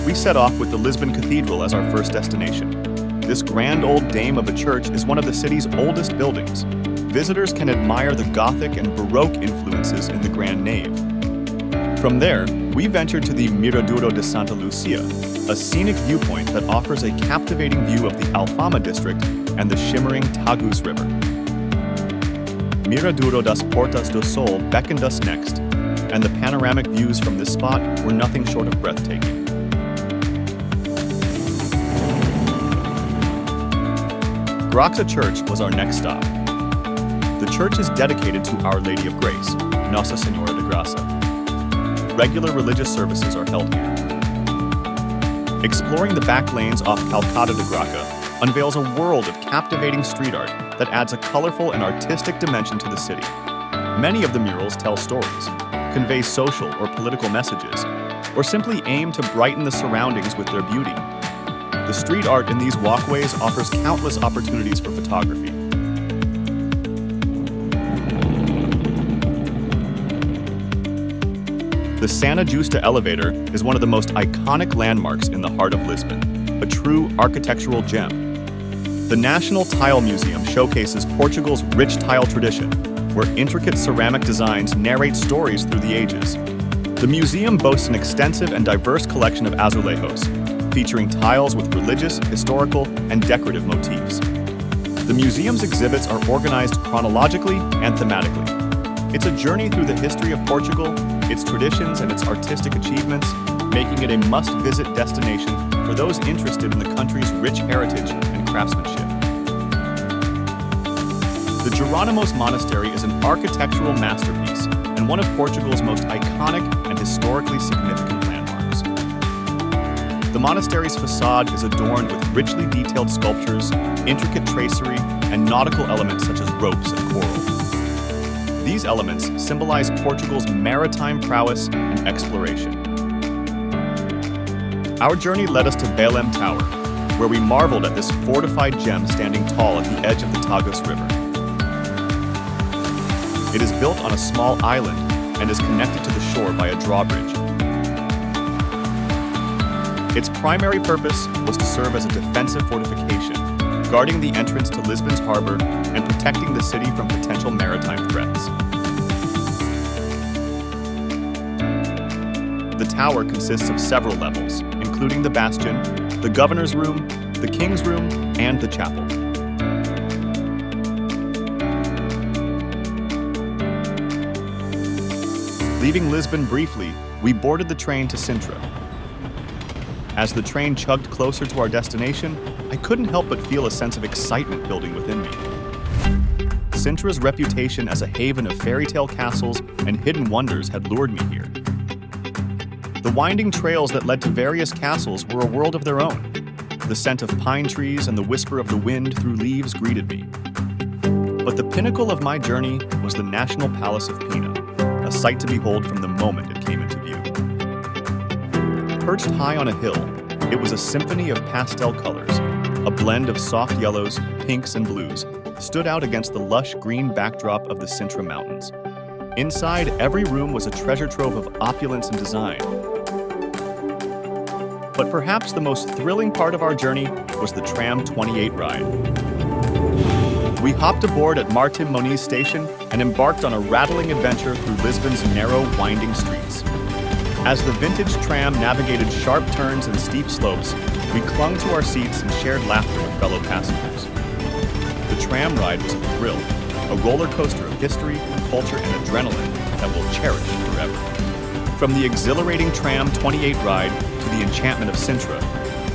we set off with the Lisbon Cathedral as our first destination. This grand old dame of a church is one of the city's oldest buildings. Visitors can admire the Gothic and Baroque influences in the grand nave. From there, we ventured to the Miradouro de Santa Luzia, a scenic viewpoint that offers a captivating view of the Alfama district and the shimmering Tagus River. Miradouro das Portas do Sol beckoned us next, and the panoramic views from this spot were nothing short of breathtaking. Graça Church was our next stop. The church is dedicated to Our Lady of Grace, Nossa Senhora de Graça. Regular religious services are held here. Exploring the back lanes off Calcada de Graça unveils a world of captivating street art that adds a colorful and artistic dimension to the city. Many of the murals tell stories, convey social or political messages, or simply aim to brighten the surroundings with their beauty. The street art in these walkways offers countless opportunities for photography. The Santa Justa elevator is one of the most iconic landmarks in the heart of Lisbon, a true architectural gem. The National Tile Museum showcases Portugal's rich tile tradition, where intricate ceramic designs narrate stories through the ages. The museum boasts an extensive and diverse collection of azulejos, featuring tiles with religious, historical, and decorative motifs. The museum's exhibits are organized chronologically and thematically. It's a journey through the history of Portugal, its traditions, and its artistic achievements, making it a must-visit destination for those interested in the country's rich heritage and craftsmanship. The Jerónimos Monastery is an architectural masterpiece and one of Portugal's most iconic and historically significant landmarks. The monastery's facade is adorned with richly detailed sculptures, intricate tracery, and nautical elements such as ropes and coral. These elements symbolize Portugal's maritime prowess and exploration. Our journey led us to Belém Tower, where we marveled at this fortified gem standing tall at the edge of the Tagus River. It is built on a small island and is connected to the shore by a drawbridge. Its primary purpose was to serve as a defensive fortification, guarding the entrance to Lisbon's harbor and protecting the city from potential maritime threats. The tower consists of several levels, including the bastion, the governor's room, the king's room, and the chapel. Leaving Lisbon briefly, we boarded the train to Sintra. As the train chugged closer to our destination, I couldn't help but feel a sense of excitement building within me. Sintra's reputation as a haven of fairy tale castles and hidden wonders had lured me here. The winding trails that led to various castles were a world of their own. The scent of pine trees and the whisper of the wind through leaves greeted me. But the pinnacle of my journey was the National Palace of Pina, a sight to behold from the moment it came into view. Perched high on a hill, it was a symphony of pastel colors. A blend of soft yellows, pinks, and blues stood out against the lush green backdrop of the Sintra Mountains. Inside, every room was a treasure trove of opulence and design. But perhaps the most thrilling part of our journey was the Tram 28 ride. We hopped aboard at Martim Moniz station and embarked on a rattling adventure through Lisbon's narrow, winding streets. As the vintage tram navigated sharp turns and steep slopes, we clung to our seats and shared laughter with fellow passengers. The tram ride was a thrill, a roller coaster of history, culture, and adrenaline that we'll cherish forever. From the exhilarating Tram 28 ride to the enchantment of Sintra,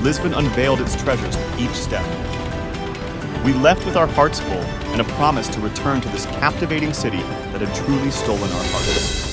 Lisbon unveiled its treasures with each step. We left with our hearts full and a promise to return to this captivating city that had truly stolen our hearts.